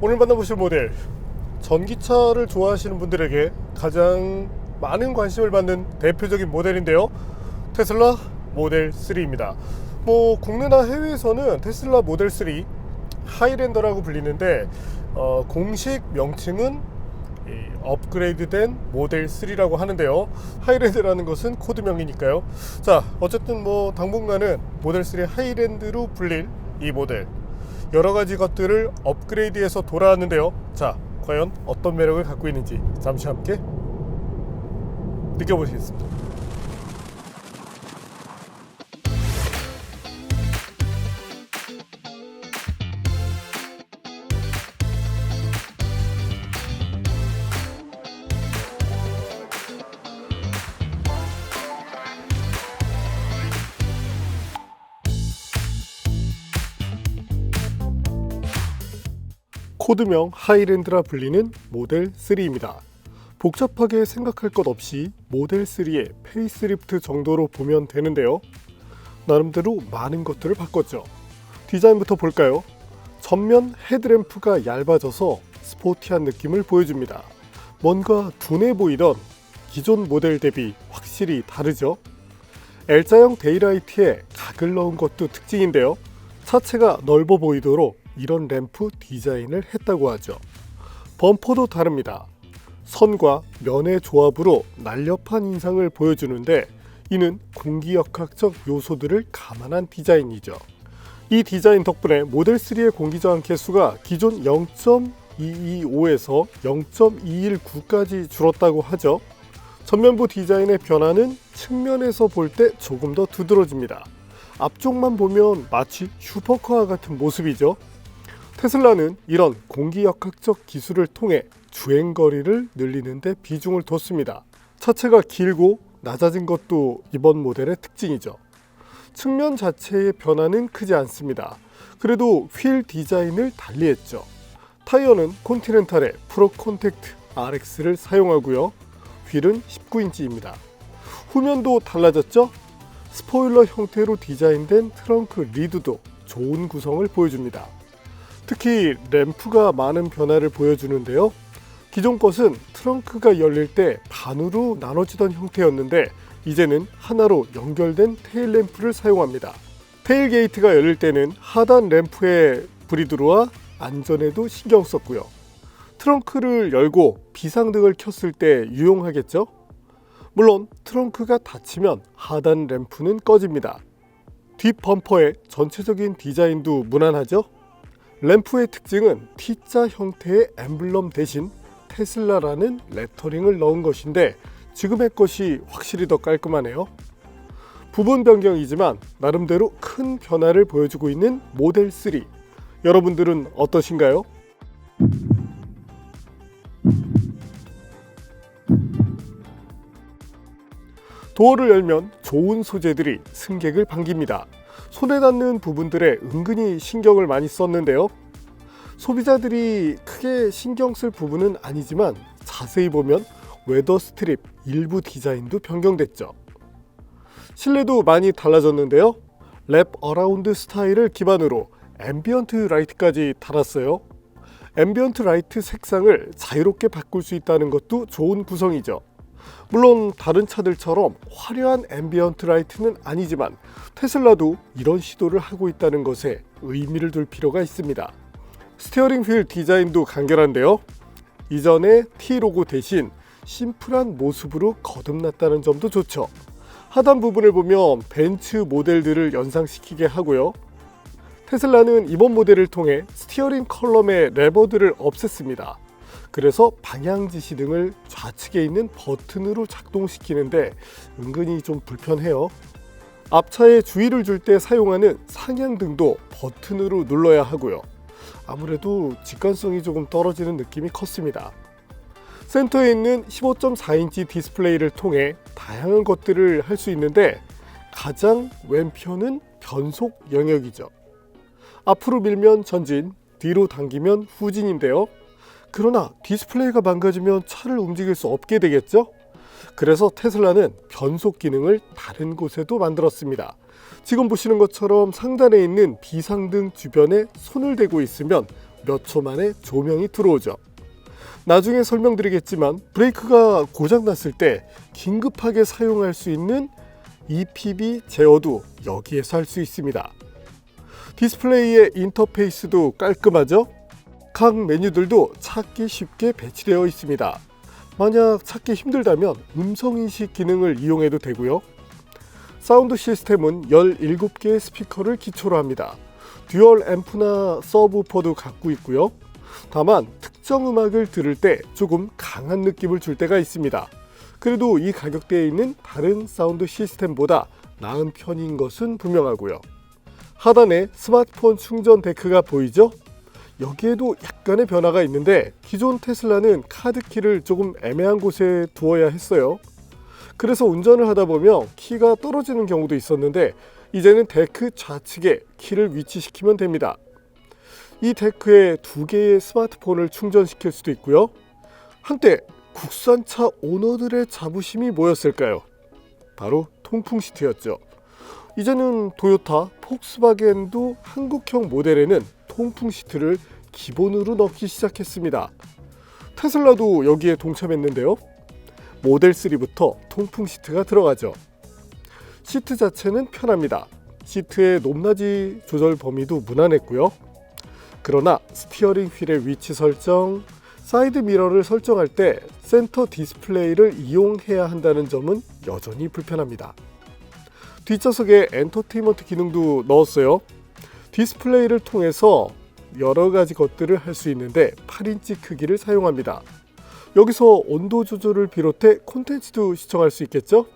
오늘 만나보실 모델, 전기차를 좋아하시는 분들에게 가장 많은 관심을 받는 대표적인 모델인데요. 테슬라 모델 3입니다. 국내나 해외에서는 테슬라 모델 3 하이랜더라고 불리는데 공식 명칭은 업그레이드된 모델 3라고 하는데요. 하이랜드라는 것은 코드명이니까요. 자, 어쨌든 당분간은 모델 3 하이랜드로 불릴 이 모델, 여러가지 것들을 업그레이드해서 돌아왔는데요. 자, 과연 어떤 매력을 갖고 있는지 잠시 함께 느껴보시겠습니다. 코드명 하이랜드라 불리는 모델 3입니다. 복잡하게 생각할 것 없이 모델 3의 페이스리프트 정도로 보면 되는데요. 나름대로 많은 것들을 바꿨죠. 디자인부터 볼까요? 전면 헤드램프가 얇아져서 스포티한 느낌을 보여줍니다. 뭔가 둔해 보이던 기존 모델 대비 확실히 다르죠. L자형 데이라이트에 각을 넣은 것도 특징인데요. 차체가 넓어 보이도록 이런 램프 디자인을 했다고 하죠. 범퍼도 다릅니다. 선과 면의 조합으로 날렵한 인상을 보여주는데 이는 공기역학적 요소들을 감안한 디자인이죠. 이 디자인 덕분에 모델 3의 공기저항 개수가 기존 0.225에서 0.219까지 줄었다고 하죠. 전면부 디자인의 변화는 측면에서 볼 때 조금 더 두드러집니다. 앞쪽만 보면 마치 슈퍼카와 같은 모습이죠. 테슬라는 이런 공기역학적 기술을 통해 주행거리를 늘리는 데 비중을 뒀습니다. 차체가 길고 낮아진 것도 이번 모델의 특징이죠. 측면 자체의 변화는 크지 않습니다. 그래도 휠 디자인을 달리했죠. 타이어는 콘티넨탈의 프로 콘택트 RX를 사용하고요. 휠은 19인치입니다. 후면도 달라졌죠? 스포일러 형태로 디자인된 트렁크 리드도 좋은 구성을 보여줍니다. 특히 램프가 많은 변화를 보여주는데요. 기존 것은 트렁크가 열릴 때 반으로 나눠지던 형태였는데 이제는 하나로 연결된 테일 램프를 사용합니다. 테일 게이트가 열릴 때는 하단 램프에 불이 들어와 안전에도 신경 썼고요. 트렁크를 열고 비상등을 켰을 때 유용하겠죠? 물론 트렁크가 닫히면 하단 램프는 꺼집니다. 뒷 범퍼의 전체적인 디자인도 무난하죠? 램프의 특징은 T자 형태의 엠블럼 대신 테슬라라는 레터링을 넣은 것인데 지금의 것이 확실히 더 깔끔하네요. 부분 변경이지만 나름대로 큰 변화를 보여주고 있는 모델 3. 여러분들은 어떠신가요? 도어를 열면 좋은 소재들이 승객을 반깁니다. 손에 닿는 부분들에 은근히 신경을 많이 썼는데요. 소비자들이 크게 신경 쓸 부분은 아니지만 자세히 보면 웨더 스트립 일부 디자인도 변경됐죠. 실내도 많이 달라졌는데요. 랩 어라운드 스타일을 기반으로 앰비언트 라이트까지 달았어요. 앰비언트 라이트 색상을 자유롭게 바꿀 수 있다는 것도 좋은 구성이죠. 물론 다른 차들처럼 화려한 앰비언트 라이트는 아니지만 테슬라도 이런 시도를 하고 있다는 것에 의미를 둘 필요가 있습니다. 스티어링 휠 디자인도 간결한데요. 이전의 T 로고 대신 심플한 모습으로 거듭났다는 점도 좋죠. 하단 부분을 보면 벤츠 모델들을 연상시키게 하고요. 테슬라는 이번 모델을 통해 스티어링 컬럼의 레버들을 없앴습니다. 그래서 방향 지시 등을 좌측에 있는 버튼으로 작동시키는데 은근히 좀 불편해요. 앞차에 주의를 줄 때 사용하는 상향등도 버튼으로 눌러야 하고요. 아무래도 직관성이 조금 떨어지는 느낌이 컸습니다. 센터에 있는 15.4인치 디스플레이를 통해 다양한 것들을 할 수 있는데 가장 왼편은 변속 영역이죠. 앞으로 밀면 전진, 뒤로 당기면 후진인데요. 그러나 디스플레이가 망가지면 차를 움직일 수 없게 되겠죠? 그래서 테슬라는 변속 기능을 다른 곳에도 만들었습니다. 지금 보시는 것처럼 상단에 있는 비상등 주변에 손을 대고 있으면 몇 초 만에 조명이 들어오죠. 나중에 설명드리겠지만 브레이크가 고장났을 때 긴급하게 사용할 수 있는 EPB 제어도 여기에서 할 수 있습니다. 디스플레이의 인터페이스도 깔끔하죠? 각 메뉴들도 찾기 쉽게 배치되어 있습니다. 만약 찾기 힘들다면 음성인식 기능을 이용해도 되고요. 사운드 시스템은 17개의 스피커를 기초로 합니다. 듀얼 앰프나 서브우퍼도 갖고 있고요. 다만 특정 음악을 들을 때 조금 강한 느낌을 줄 때가 있습니다. 그래도 이 가격대에 있는 다른 사운드 시스템보다 나은 편인 것은 분명하고요. 하단에 스마트폰 충전 데크가 보이죠? 여기에도 약간의 변화가 있는데 기존 테슬라는 카드키를 조금 애매한 곳에 두어야 했어요. 그래서 운전을 하다 보면 키가 떨어지는 경우도 있었는데 이제는 데크 좌측에 키를 위치시키면 됩니다. 이 데크에 2개의 스마트폰을 충전시킬 수도 있고요. 한때 국산차 오너들의 자부심이 뭐였을까요? 바로 통풍 시트였죠. 이제는 토요타, 폭스바겐도 한국형 모델에는 통풍 시트를 기본으로 넣기 시작했습니다. 테슬라도 여기에 동참했는데요. 모델 3부터 통풍 시트가 들어가죠. 시트 자체는 편합니다. 시트의 높낮이 조절 범위도 무난했고요. 그러나 스티어링 휠의 위치 설정, 사이드 미러를 설정할 때 센터 디스플레이를 이용해야 한다는 점은 여전히 불편합니다. 뒷좌석에 엔터테인먼트 기능도 넣었어요. 디스플레이를 통해서 여러 가지 것들을 할 수 있는데 8인치 크기를 사용합니다. 여기서 온도 조절을 비롯해 콘텐츠도 시청할 수 있겠죠?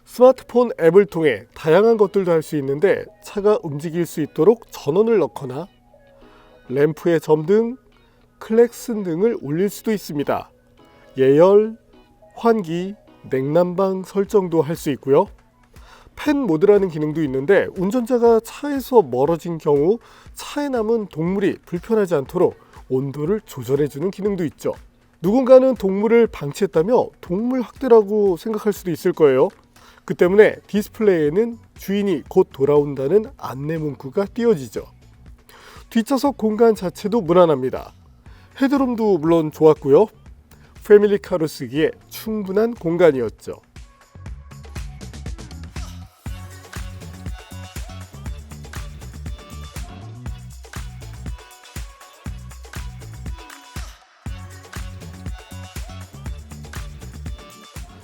스마트폰 앱을 통해 다양한 것들도 할 수 있는데 차가 움직일 수 있도록 전원을 넣거나 램프의 점등, 클렉슨 등을 올릴 수도 있습니다. 예열, 환기, 냉난방 설정도 할 수 있고요. 펜 모드라는 기능도 있는데 운전자가 차에서 멀어진 경우 차에 남은 동물이 불편하지 않도록 온도를 조절해주는 기능도 있죠. 누군가는 동물을 방치했다며 동물 학대라고 생각할 수도 있을 거예요. 그 때문에 디스플레이에는 주인이 곧 돌아온다는 안내 문구가 띄어지죠. 뒷좌석 공간 자체도 무난합니다. 헤드룸도 물론 좋았고요. 패밀리카로 쓰기에 충분한 공간이었죠.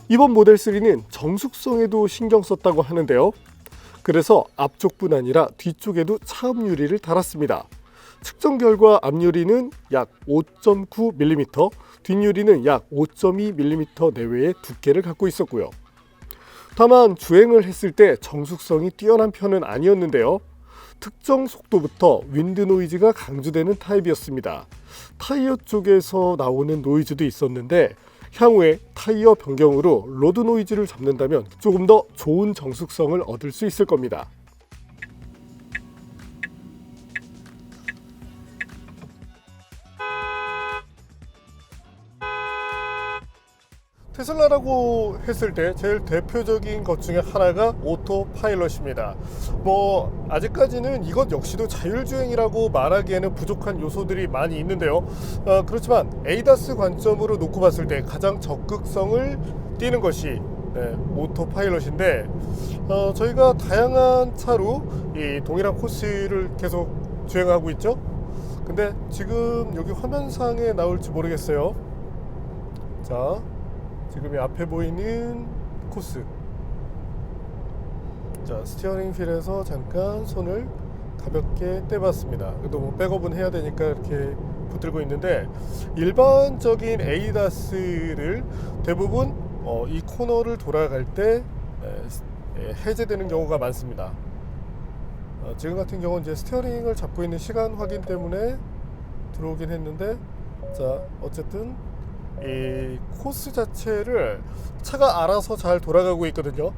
이번 모델 3는 정숙성에도 신경 썼다고 하는데요. 그래서 앞쪽뿐 아니라 뒤쪽에도 차음 유리를 달았습니다. 측정 결과 앞유리는 약 5.9mm, 뒷유리는 약 5.2mm 내외의 두께를 갖고 있었고요. 다만 주행을 했을 때 정숙성이 뛰어난 편은 아니었는데요. 특정 속도부터 윈드 노이즈가 강조되는 타입이었습니다. 타이어 쪽에서 나오는 노이즈도 있었는데 향후에 타이어 변경으로 로드 노이즈를 잡는다면 조금 더 좋은 정숙성을 얻을 수 있을 겁니다. 테슬라라고 했을 때 제일 대표적인 것 중에 하나가 오토 파일럿입니다. 아직까지는 이것 역시도 자율주행이라고 말하기에는 부족한 요소들이 많이 있는데요. 그렇지만 ADAS 관점으로 놓고 봤을 때 가장 적극성을 띠는 것이 오토 파일럿인데 저희가 다양한 차로 이 동일한 코스를 계속 주행하고 있죠. 근데 지금 여기 화면상에 나올지 모르겠어요. 자, 지금 이 앞에 보이는 코스. 자, 스티어링 휠에서 잠깐 손을 가볍게 떼봤습니다. 그래도 백업은 해야 되니까 이렇게 붙들고 있는데 일반적인 ADAS를 대부분 이 코너를 돌아갈 때 해제되는 경우가 많습니다. 지금 같은 경우는 이제 스티어링을 잡고 있는 시간 확인 때문에 들어오긴 했는데, 자, 어쨌든 이 코스 자체를 차가 알아서 잘 돌아가고 있거든요.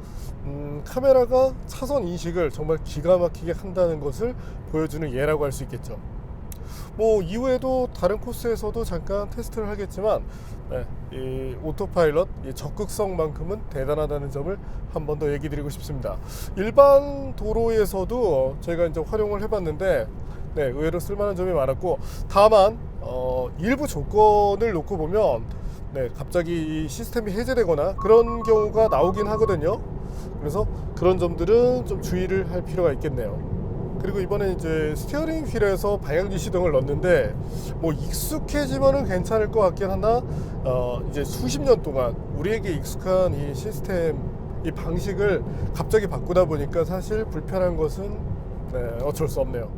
카메라가 차선 인식을 정말 기가 막히게 한다는 것을 보여주는 예라고 할 수 있겠죠. 이후에도 다른 코스에서도 잠깐 테스트를 하겠지만 이 오토파일럿 이 적극성만큼은 대단하다는 점을 한 번 더 얘기 드리고 싶습니다. 일반 도로에서도 저희가 이제 활용을 해봤는데 네, 의외로 쓸만한 점이 많았고, 다만 일부 조건을 놓고 보면 네, 갑자기 이 시스템이 해제되거나 그런 경우가 나오긴 하거든요. 그래서 그런 점들은 좀 주의를 할 필요가 있겠네요. 그리고 이번에 이제 스티어링 휠에서 방향지 시동을 넣었는데 뭐 익숙해지면은 괜찮을 것 같긴 하나 이제 수십 년 동안 우리에게 익숙한 이 시스템, 이 방식을 갑자기 바꾸다 보니까 사실 불편한 것은 네, 어쩔 수 없네요.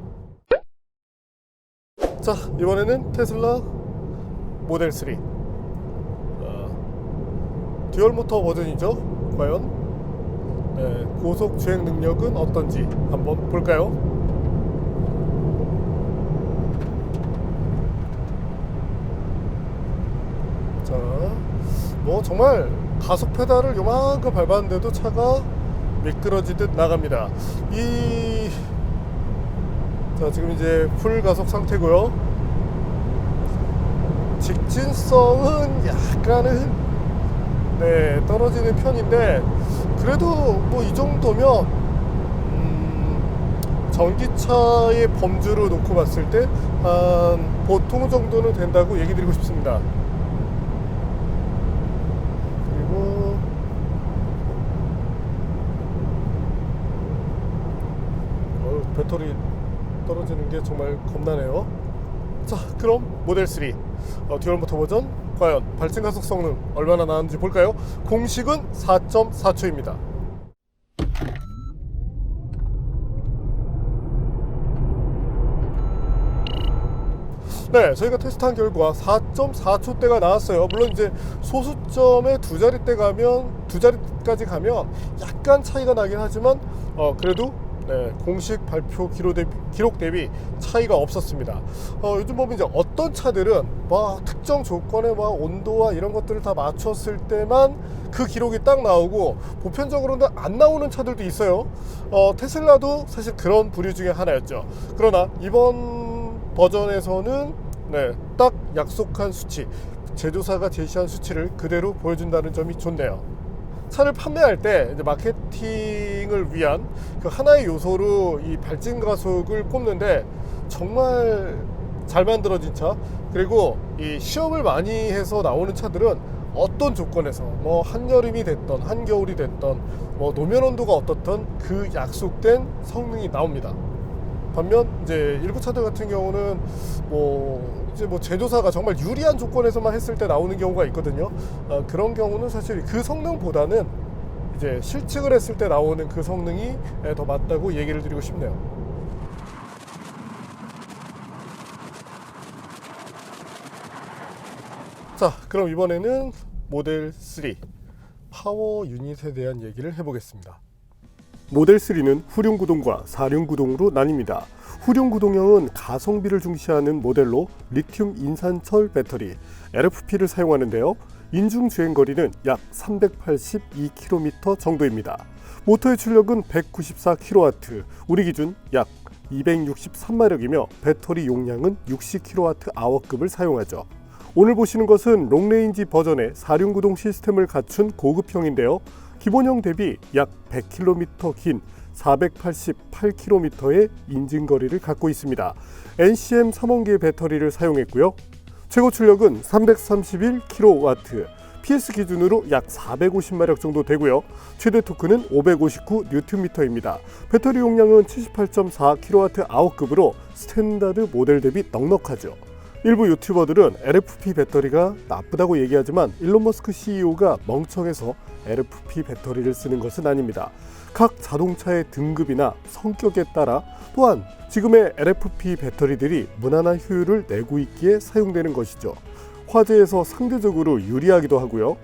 자, 이번에는 테슬라 모델 3 듀얼 모터 버전이죠. 과연 네, 고속 주행 능력은 어떤지 한번 볼까요? 자, 뭐 정말 가속 페달을 요만큼 밟았는데도 차가 미끄러지듯 나갑니다. 자, 지금 이제 풀 가속 상태고요. 직진성은 약간은 네, 떨어지는 편인데 그래도 뭐 이 정도면 전기차의 범주로 놓고 봤을 때 한 보통 정도는 된다고 얘기 드리고 싶습니다. 그리고 배터리 떨어지는 게 정말 겁나네요. 자, 그럼 모델 3 듀얼 모터 버전 과연 발진 가속 성능 얼마나 나왔는지 볼까요? 공식은 4.4초입니다. 네, 저희가 테스트한 결과 4.4초대가 나왔어요. 물론 이제 소수점에 두 자리까지 가면 약간 차이가 나긴 하지만 그래도 네, 공식 발표 기록 대비 차이가 없었습니다. 요즘 보면 이제 어떤 차들은 막 특정 조건에 막 온도와 이런 것들을 다 맞췄을 때만 그 기록이 딱 나오고 보편적으로는 안 나오는 차들도 있어요. 테슬라도 사실 그런 부류 중에 하나였죠. 그러나 이번 버전에서는 네, 딱 약속한 수치, 제조사가 제시한 수치를 그대로 보여준다는 점이 좋네요. 차를 판매할 때 이제 마케팅을 위한 그 하나의 요소로 이 발진 가속을 꼽는데 정말 잘 만들어진 차, 그리고 이 시험을 많이 해서 나오는 차들은 어떤 조건에서 뭐 한여름이 됐던 한겨울이 됐던 뭐 노면 온도가 어떻든 그 약속된 성능이 나옵니다. 반면 이제 일부 차들 같은 경우는 이제 제조사가 정말 유리한 조건에서만 했을 때 나오는 경우가 있거든요. 그런 경우는 사실 그 성능보다는 이제 실측을 했을 때 나오는 그 성능이 더 맞다고 얘기를 드리고 싶네요. 자, 그럼 이번에는 모델 3 파워 유닛에 대한 얘기를 해보겠습니다. 모델 3는 후륜 구동과 사륜 구동으로 나뉩니다. 후륜 구동형은 가성비를 중시하는 모델로 리튬 인산철 배터리 LFP를 사용하는데요. 인중 주행거리는 약 382km 정도입니다. 모터의 출력은 194kW, 우리 기준 약 263마력이며 배터리 용량은 60kWh급을 사용하죠. 오늘 보시는 것은 롱레인지 버전의 사륜 구동 시스템을 갖춘 고급형인데요. 기본형 대비 약 100km 긴 488km의 인증거리를 갖고 있습니다. NCM 3원기의 배터리를 사용했고요. 최고 출력은 331kW, PS 기준으로 약 450마력 정도 되고요. 최대 토크는 559Nm입니다. 배터리 용량은 78.4kWh급으로 스탠다드 모델 대비 넉넉하죠. 일부 유튜버들은 LFP 배터리가 나쁘다고 얘기하지만 일론 머스크 CEO가 멍청해서 LFP 배터리를 쓰는 것은 아닙니다. 각 자동차의 등급이나 성격에 따라 또한 지금의 LFP 배터리들이 무난한 효율을 내고 있기에 사용되는 것이죠. 화재에서 상대적으로 유리하기도 하고요.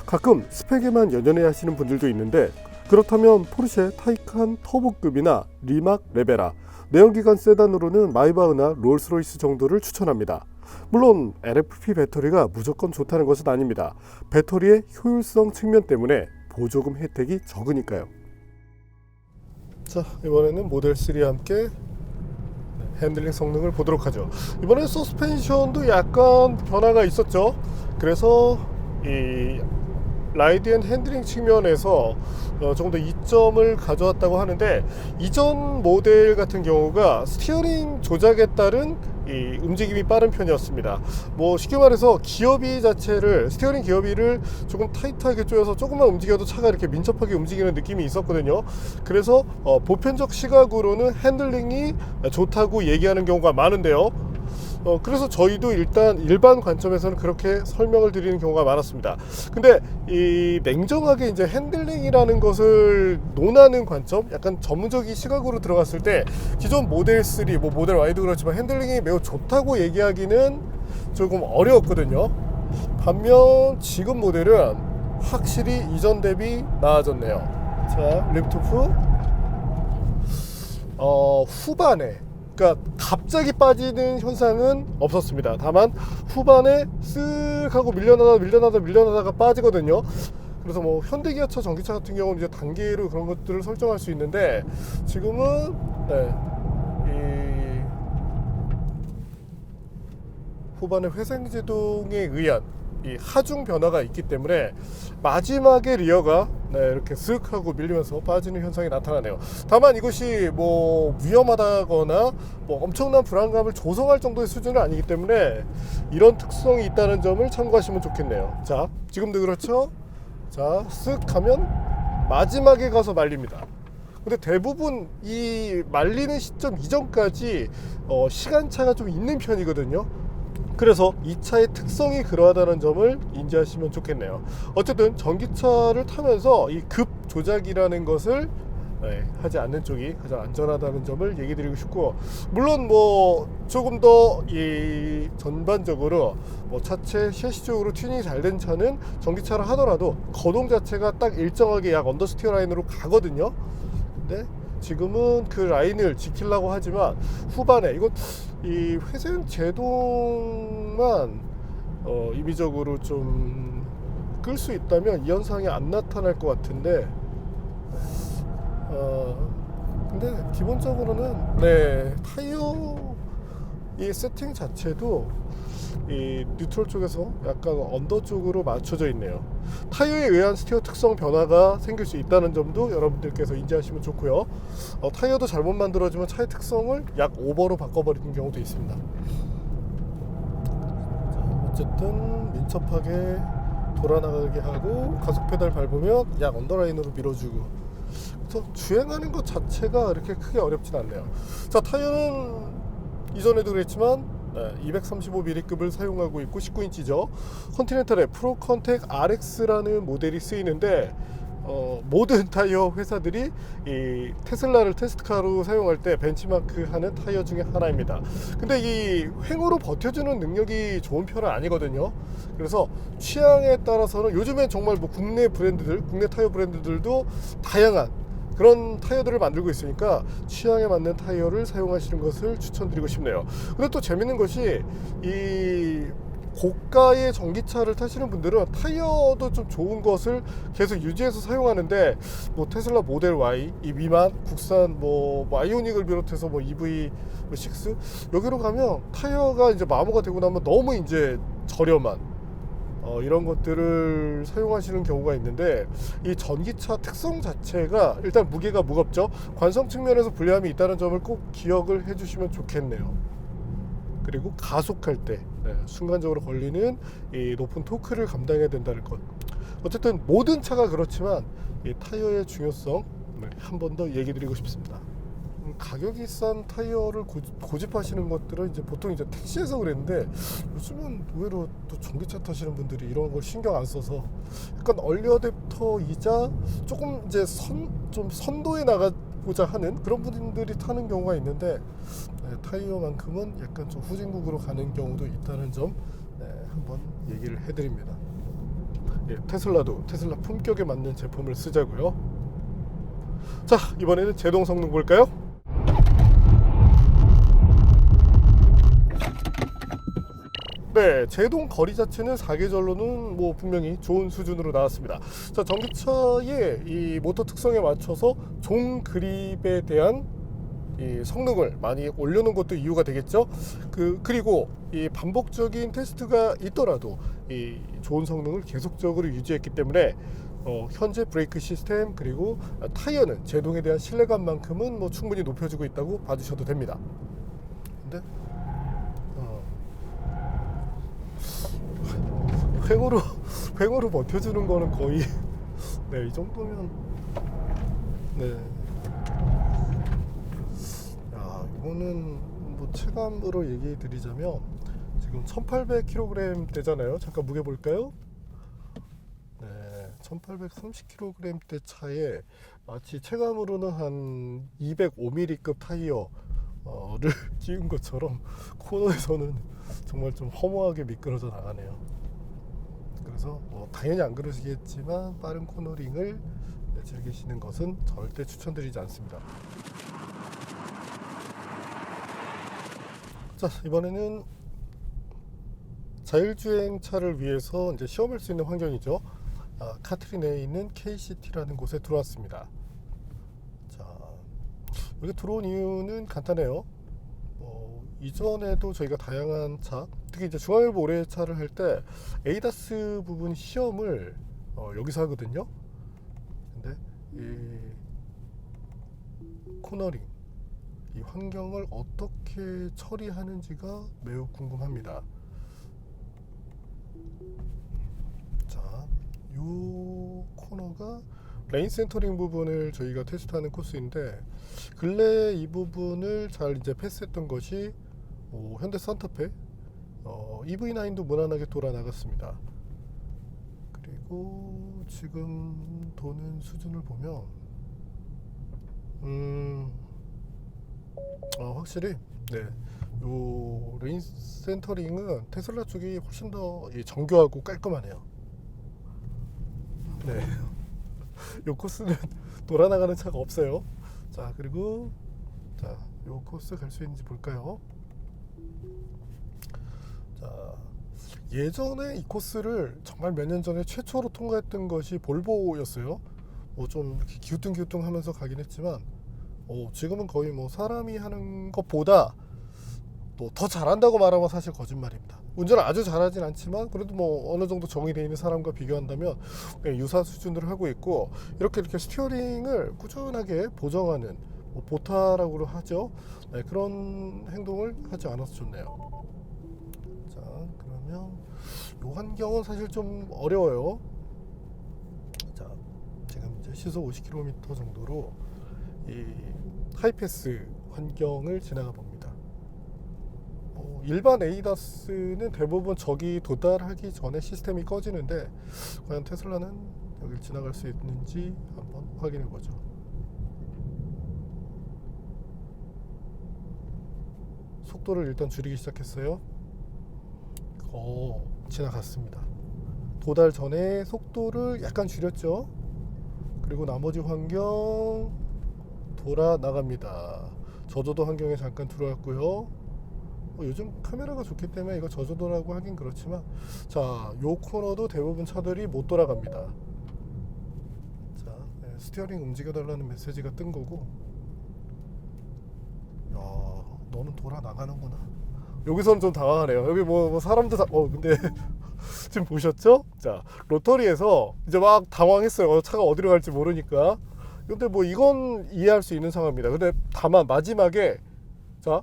가끔 스펙에만 연연해 하시는 분들도 있는데 그렇다면 포르쉐 타이칸 터보급이나 리막 레베라, 내연기관 세단으로는 마이바흐나 롤스로이스 정도를 추천합니다. 물론 LFP 배터리가 무조건 좋다는 것은 아닙니다. 배터리의 효율성 측면 때문에 보조금 혜택이 적으니까요. 자, 이번에는 모델 3와 함께 핸들링 성능을 보도록 하죠. 이번에 서스펜션도 약간 변화가 있었죠. 그래서 이 라이드 앤 핸들링 측면에서 조금 더 이점을 가져왔다고 하는데, 이전 모델 같은 경우가 스티어링 조작에 따른 이 움직임이 빠른 편이었습니다. 뭐 쉽게 말해서 기어비 자체를, 스티어링 기어비를 조금 타이트하게 조여서 조금만 움직여도 차가 이렇게 민첩하게 움직이는 느낌이 있었거든요. 그래서 보편적 시각으로는 핸들링이 좋다고 얘기하는 경우가 많은데요. 그래서 저희도 일단 일반 관점에서는 그렇게 설명을 드리는 경우가 많았습니다. 근데 이 냉정하게 이제 핸들링이라는 것을 논하는 관점, 약간 전문적인 시각으로 들어갔을 때 기존 모델 3, 뭐 모델 Y도 그렇지만 핸들링이 매우 좋다고 얘기하기는 조금 어려웠거든요. 반면 지금 모델은 확실히 이전 대비 나아졌네요. 자, 리프트오프 후반에, 그러니까 갑자기 빠지는 현상은 없었습니다. 다만 후반에 쓱 하고 밀려나다가 빠지거든요. 그래서 뭐 현대기아차 전기차 같은 경우는 이제 단계로 그런 것들을 설정할 수 있는데, 지금은 이 후반에 회생제동에 의한 이 하중 변화가 있기 때문에 마지막에 리어가 이렇게 쓱 하고 밀리면서 빠지는 현상이 나타나네요. 다만 이것이 뭐 위험하다거나 뭐 엄청난 불안감을 조성할 정도의 수준은 아니기 때문에 이런 특성이 있다는 점을 참고하시면 좋겠네요. 자, 지금도 그렇죠. 자, 쓱 하면 마지막에 가서 말립니다. 근데 대부분 이 말리는 시점 이전까지 시간차가 좀 있는 편이거든요. 그래서 이 차의 특성이 그러하다는 점을 인지하시면 좋겠네요. 어쨌든 전기차를 타면서 이 급 조작이라는 것을 하지 않는 쪽이 가장 안전하다는 점을 얘기 드리고 싶고, 물론 뭐 조금 더 이 전반적으로 뭐 차체 셰시적으로 튜닝이 잘 된 차는 전기차를 하더라도 거동 자체가 딱 일정하게 약 언더스티어 라인으로 가거든요. 근데 지금은 그 라인을 지키려고 하지만 후반에 이건 이 회생 제동만 임의적으로 좀 끌 수 있다면 이 현상이 안 나타날 것 같은데, 근데 기본적으로는 타이어 이 세팅 자체도 이 뉴트럴 쪽에서 약간 언더 쪽으로 맞춰져 있네요. 타이어에 의한 스티어 특성 변화가 생길 수 있다는 점도 여러분들께서 인지하시면 좋고요. 타이어도 잘못 만들어지면 차의 특성을 약 오버로 바꿔버리는 경우도 있습니다. 자, 어쨌든 민첩하게 돌아나가게 하고 가속 페달 밟으면 약 언더라인으로 밀어주고, 그래서 주행하는 것 자체가 이렇게 크게 어렵진 않네요. 자, 타이어는 이전에도 그랬지만 235mm급을 사용하고 있고 19인치죠. 컨티넨탈의 프로 컨택 RX라는 모델이 쓰이는데, 모든 타이어 회사들이 이 테슬라를 테스트카로 사용할 때 벤치마크하는 타이어 중에 하나입니다. 근데 이 횡으로 버텨주는 능력이 좋은 편은 아니거든요. 그래서 취향에 따라서는 요즘엔 정말 뭐 국내 타이어 브랜드들도 다양한 그런 타이어들을 만들고 있으니까 취향에 맞는 타이어를 사용하시는 것을 추천드리고 싶네요. 근데 또 재밌는 것이 이 고가의 전기차를 타시는 분들은 타이어도 좀 좋은 것을 계속 유지해서 사용하는데, 뭐 테슬라 모델 Y 이 미만 국산 뭐 아이오닉을 비롯해서 뭐 EV6 여기로 가면 타이어가 이제 마모가 되고 나면 너무 이제 저렴한 이런 것들을 사용하시는 경우가 있는데, 이 전기차 특성 자체가 일단 무게가 무겁죠. 관성 측면에서 불리함이 있다는 점을 꼭 기억을 해주시면 좋겠네요. 그리고 가속할 때 순간적으로 걸리는 이 높은 토크를 감당해야 된다는 것. 어쨌든 모든 차가 그렇지만 이 타이어의 중요성 한 번 더 얘기 드리고 싶습니다. 가격이 싼 타이어를 고집하시는 것들은 이제 보통 이제 택시에서 그랬는데, 요즘은 의외로 또 전기차 타시는 분들이 이런 걸 신경 안 써서 약간 얼리 어댑터이자 조금 이제 좀 선도에 나가고자 하는 그런 분들이 타는 경우가 있는데, 타이어만큼은 약간 좀 후진국으로 가는 경우도 있다는 점 한번 얘기를 해드립니다. 테슬라도 테슬라 품격에 맞는 제품을 쓰자고요. 자, 이번에는 제동 성능 볼까요? 제동 거리 자체는 4계절로는 뭐 분명히 좋은 수준으로 나왔습니다. 자, 전기차의 이 모터 특성에 맞춰서 종 그립에 대한 이 성능을 많이 올려놓은 것도 이유가 되겠죠. 그리고 이 반복적인 테스트가 있더라도 이 좋은 성능을 계속적으로 유지했기 때문에 현재 브레이크 시스템 그리고 타이어는 제동에 대한 신뢰감만큼은 뭐 충분히 높여주고 있다고 봐주셔도 됩니다. 근데 횡으로 버텨주는 거는 거의 네, 이 정도면 네. 야, 이거는 뭐 체감으로 얘기해 드리자면 지금 1800kg 대잖아요. 잠깐 무게 볼까요? 네, 1830kg 대 차에 마치 체감으로는 한 205mm급 타이어를 끼운 것처럼 코너에서는 정말 좀 허무하게 미끄러져 나가네요. 그래서 뭐 당연히 안 그러시겠지만 빠른 코너링을 즐기시는 것은 절대 추천드리지 않습니다. 자, 이번에는 자율주행차를 위해서 이제 시험할 수 있는 환경이죠. 카트린에 있는 KCT라는 곳에 들어왔습니다. 자, 여기 들어온 이유는 간단해요. 이전에도 저희가 다양한 차, 특히 이제 중앙일보 올해차를 할 때 에이다스 부분 시험을 여기서 하거든요. 근데 이 코너링, 이 환경을 어떻게 처리하는지가 매우 궁금합니다. 자, 이 코너가 레인 센터링 부분을 저희가 테스트하는 코스인데 근래 이 부분을 잘 이제 패스했던 것이 현대 산타페 EV9도 무난하게 돌아 나갔습니다. 그리고 지금 도는 수준을 보면 확실히 네, 요 레인 센터링은 테슬라 쪽이 훨씬 더 정교하고 깔끔하네요. 네, 요 코스는 돌아 나가는 차가 없어요. 자, 그리고 자, 요 코스 갈 수 있는지 볼까요? 자, 예전에 이 코스를 정말 몇 년 전에 최초로 통과했던 것이 볼보였어요. 좀 이렇게 기우뚱기우뚱하면서 가긴 했지만 지금은 거의 뭐 사람이 하는 것보다 또 더 잘한다고 말하면 사실 거짓말입니다. 운전을 아주 잘하진 않지만 그래도 뭐 어느 정도 정의되어 있는 사람과 비교한다면 유사 수준으로 하고 있고, 이렇게 스티어링을 꾸준하게 보정하는 보타라고 하죠. 네, 그런 행동을 하지 않아서 좋네요. 자, 그러면 이 환경은 사실 좀 어려워요. 자, 지금 이제 시속 50km 정도로 이 하이패스 환경을 지나가 봅니다. 일반 에이다스는 대부분 저기 도달하기 전에 시스템이 꺼지는데 과연 테슬라는 여기를 지나갈 수 있는지 한번 확인해 보죠. 속도를 일단 줄이기 시작했어요. 지나갔습니다. 도달 전에 속도를 약간 줄였죠. 그리고 나머지 환경 돌아 나갑니다. 저조도 환경에 잠깐 들어왔고요. 요즘 카메라가 좋기 때문에 이거 저조도라고 하긴 그렇지만, 자, 요 코너도 대부분 차들이 못 돌아갑니다. 자, 네, 스티어링 움직여달라는 메시지가 뜬 거고, 야, 너는 돌아 나가는구나. 여기서는 좀 당황하네요. 여기 뭐 사람도 근데 지금 보셨죠? 자, 로터리에서 이제 막 당황했어요. 차가 어디로 갈지 모르니까. 근데 뭐 이건 이해할 수 있는 상황입니다. 근데 다만 마지막에 자,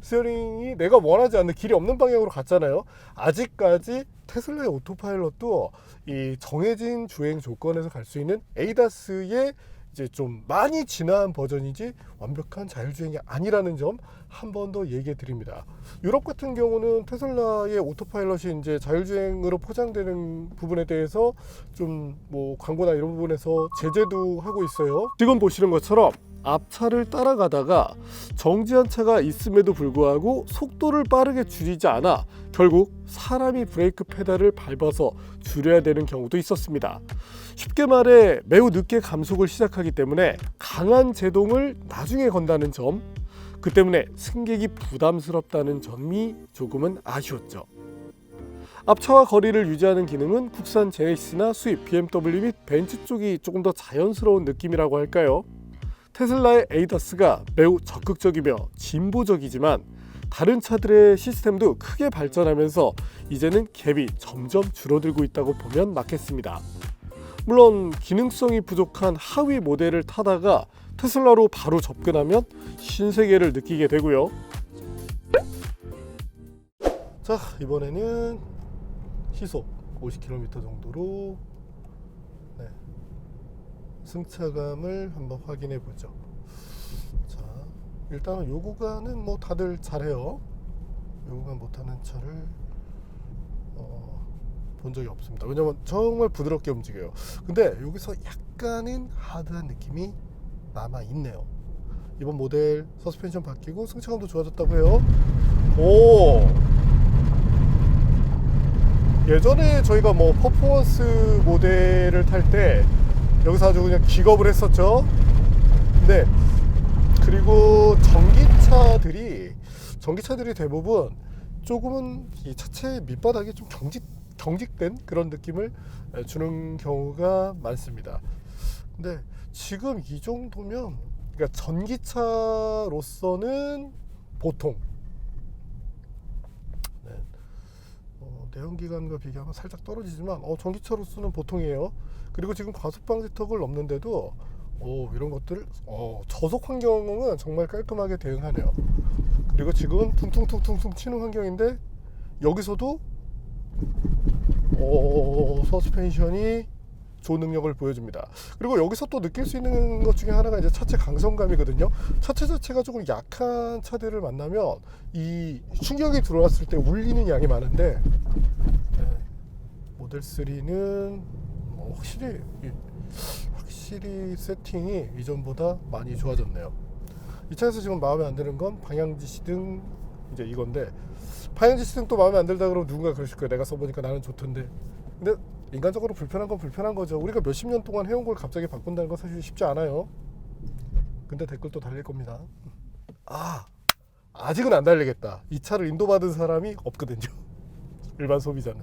스티어링이 내가 원하지 않는 길이 없는 방향으로 갔잖아요. 아직까지 테슬라의 오토파일럿도 이 정해진 주행 조건에서 갈 수 있는 에이다스의 이제 좀 많이 진화한 버전이지 완벽한 자율주행이 아니라는 점 한 번 더 얘기해 드립니다. 유럽 같은 경우는 테슬라의 오토파일럿이 이제 자율주행으로 포장되는 부분에 대해서 좀 뭐 광고나 이런 부분에서 제재도 하고 있어요. 지금 보시는 것처럼 앞차를 따라가다가 정지한 차가 있음에도 불구하고 속도를 빠르게 줄이지 않아 결국 사람이 브레이크 페달을 밟아서 줄여야 되는 경우도 있었습니다. 쉽게 말해 매우 늦게 감속을 시작하기 때문에 강한 제동을 나중에 건다는 점, 그 때문에 승객이 부담스럽다는 점이 조금은 아쉬웠죠. 앞차와 거리를 유지하는 기능은 국산 제네시스나 수입 BMW 및 벤츠 쪽이 조금 더 자연스러운 느낌이라고 할까요? 테슬라의 에이다스가 매우 적극적이며 진보적이지만 다른 차들의 시스템도 크게 발전하면서 이제는 갭이 점점 줄어들고 있다고 보면 맞겠습니다. 물론 기능성이 부족한 하위 모델을 타다가 테슬라로 바로 접근하면 신세계를 느끼게 되고요. 자, 이번에는 시속 50km 정도로 승차감을 한번 확인해 보죠. 자, 일단은 요 구간은 뭐 다들 잘해요. 요 구간 못하는 차를 본 적이 없습니다. 왜냐면 정말 부드럽게 움직여요. 근데 여기서 약간은 하드한 느낌이 남아 있네요. 이번 모델 서스펜션 바뀌고 승차감도 좋아졌다고 해요. 오, 예전에 저희가 뭐 퍼포먼스 모델을 탈 때 여기서 아주 그냥 기겁을 했었죠. 근데 그리고 전기차들이 대부분 조금은 이 차체 밑바닥이 좀 경직된 그런 느낌을 주는 경우가 많습니다. 근데 지금 이 정도면, 그러니까 전기차로서는 보통, 내연기관과 비교하면 살짝 떨어지지만 전기차로서는 보통이에요. 그리고 지금 과속방지턱을 넘는데도 이런 것들 저속 환경은 정말 깔끔하게 대응하네요. 그리고 지금 퉁퉁퉁퉁 치는 환경인데 여기서도 서스펜션이 좋은 능력을 보여줍니다. 그리고 여기서 또 느낄 수 있는 것 중에 하나가 이제 차체 강성감이거든요. 차체 자체가 조금 약한 차들을 만나면 이 충격이 들어왔을 때 울리는 양이 많은데, 모델 3는 확실히 세팅이 이전보다 많이 좋아졌네요. 이 차에서 지금 마음에 안 드는 건 방향지 시등 이제 이건데, 방향지 시등 또 마음에 안 들다 그러면 누군가 그러실 거예요. 내가 써보니까 나는 좋던데. 근데 인간적으로 불편한 건 불편한 거죠. 우리가 몇십 년 동안 해온 걸 갑자기 바꾼다는 건 사실 쉽지 않아요. 근데 댓글 또 달릴 겁니다. 아직은 안 달리겠다. 이 차를 인도받은 사람이 없거든요. 일반 소비자는.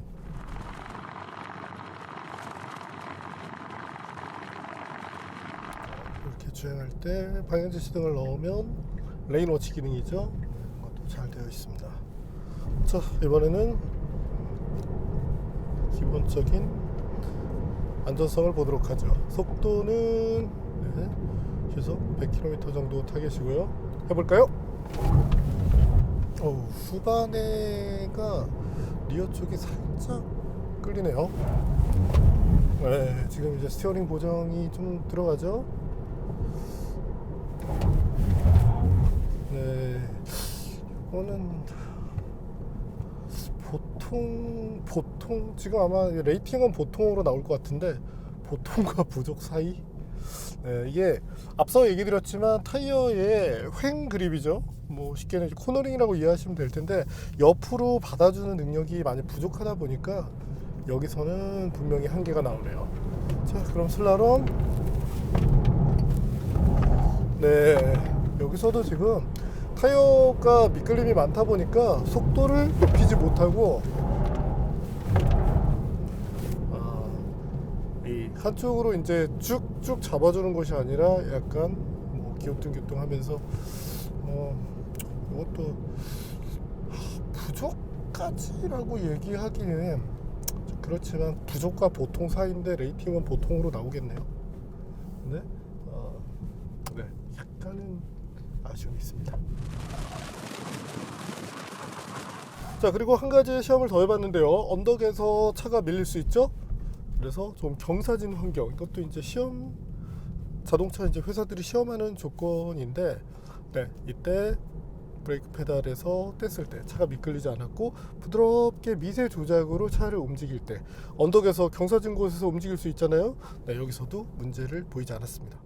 이렇게 주행할 때 방향지 시등을 넣으면 레인 워치 기능이죠. 이것도 잘 되어 있습니다. 자, 이번에는 기본적인 안전성을 보도록 하죠. 속도는 시속 100km 정도 타계시고요. 해볼까요? 후반에가 리어 쪽이 살짝 끌리네요. 지금 이제 스티어링 보정이 좀 들어가죠. 이거는 보통 지금 아마 레이팅은 보통으로 나올 것 같은데, 보통과 부족 사이. 이게 앞서 얘기 드렸지만 타이어의 횡 그립이죠. 뭐 쉽게는 코너링이라고 이해하시면 될 텐데, 옆으로 받아주는 능력이 많이 부족하다 보니까 여기서는 분명히 한계가 나오네요. 자, 그럼 슬라롬. 여기서도 지금 타이어가 미끌림이 많다 보니까 속도를 높이지 못하고 이 한쪽으로 이제 쭉쭉 잡아주는 것이 아니라 약간 뭐 기우뚱기우뚱하면서 이것도 부족까지라고 얘기하기는 그렇지만 부족과 보통 사이인데 레이팅은 보통으로 나오겠네요. 근데 약간은 아쉬움이 있습니다. 자, 그리고 한 가지 시험을 더 해봤는데요. 언덕에서 차가 밀릴 수 있죠. 그래서 좀 경사진 환경, 이것도 이제 자동차 이제 회사들이 시험하는 조건인데, 이때 브레이크 페달에서 뗐을 때 차가 미끌리지 않았고, 부드럽게 미세 조작으로 차를 움직일 때, 언덕에서 경사진 곳에서 움직일 수 있잖아요. 여기서도 문제를 보이지 않았습니다.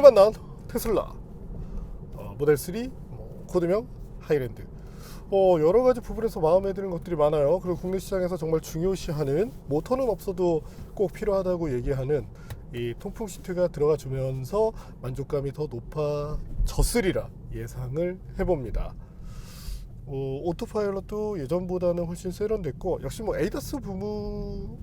만난 테슬라 모델 3 코드명 하이랜드. 여러 가지 부분에서 마음에 드는 것들이 많아요. 그리고 국내 시장에서 정말 중요시하는, 모터는 없어도 꼭 필요하다고 얘기하는 이 통풍 시트가 들어가 주면서 만족감이 더 높아졌으리라 예상을 해봅니다. 오토파일럿도 예전보다는 훨씬 세련됐고, 역시 에이다스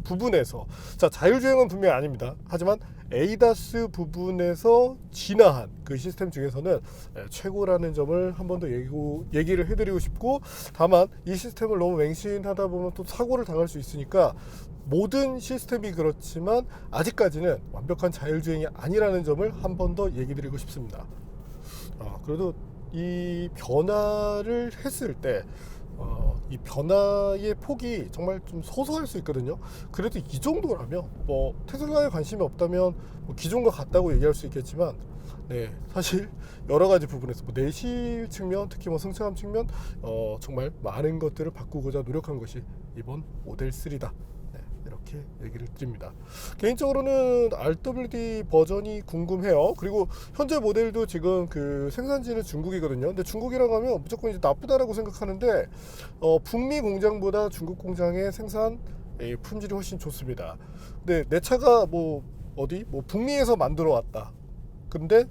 부분에서, 자, 자율주행은 분명히 아닙니다. 하지만 에이다스 부분에서 진화한 그 시스템 중에서는 최고라는 점을 한 번 더 얘기를 해드리고 싶고, 다만 이 시스템을 너무 맹신하다 보면 또 사고를 당할 수 있으니까, 모든 시스템이 그렇지만 아직까지는 완벽한 자율주행이 아니라는 점을 한 번 더 얘기 드리고 싶습니다. 그래도 이 변화를 했을 때 이 변화의 폭이 정말 좀 소소할 수 있거든요. 그래도 이 정도라면 테슬라에 관심이 없다면 기존과 같다고 얘기할 수 있겠지만, 네, 사실 여러 가지 부분에서 내실 측면, 특히 승차감 측면 정말 많은 것들을 바꾸고자 노력한 것이 이번 모델 3다. 이렇게 얘기를 드립니다. 개인적으로는 RWD 버전이 궁금해요. 그리고 현재 모델도 지금 그 생산지는 중국이거든요. 근데 중국이라고 하면 무조건 이제 나쁘다라고 생각하는데, 북미 공장보다 중국 공장의 생산 품질이 훨씬 좋습니다. 근데 내 차가 북미에서 만들어 왔다. 근데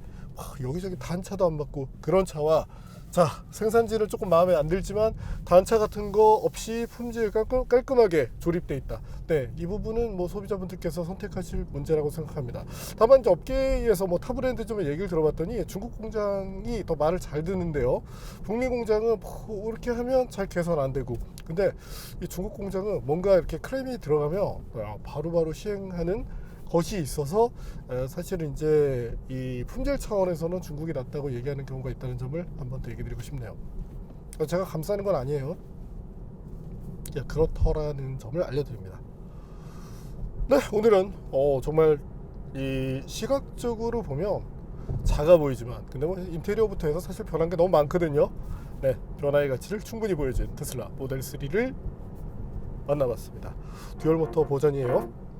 여기저기 단차도 안 맞고 그런 차와, 자, 생산지는 조금 마음에 안 들지만 단차 같은 거 없이 품질 깔끔하게 조립돼 있다. 네, 이 부분은 소비자분들께서 선택하실 문제라고 생각합니다. 다만 이제 업계에서 타 브랜드 좀 얘기를 들어봤더니 중국 공장이 더 말을 잘 듣는데요. 북미 공장은 이렇게 하면 잘 개선 안 되고, 근데 이 중국 공장은 뭔가 이렇게 클레임이 들어가면 바로바로 시행하는 것이 있어서, 사실은 이제 이 품질 차원에서는 중국이 낫다고 얘기하는 경우가 있다는 점을 한번 더 얘기 드리고 싶네요. 제가 감싸는 건 아니에요. 그렇더라는 점을 알려드립니다. 네, 오늘은 정말 이 시각적으로 보면 작아 보이지만, 근데 인테리어부터 해서 사실 변한 게 너무 많거든요. 네, 변화의 가치를 충분히 보여준 테슬라 모델 3를 만나봤습니다. 듀얼 모터 버전이에요.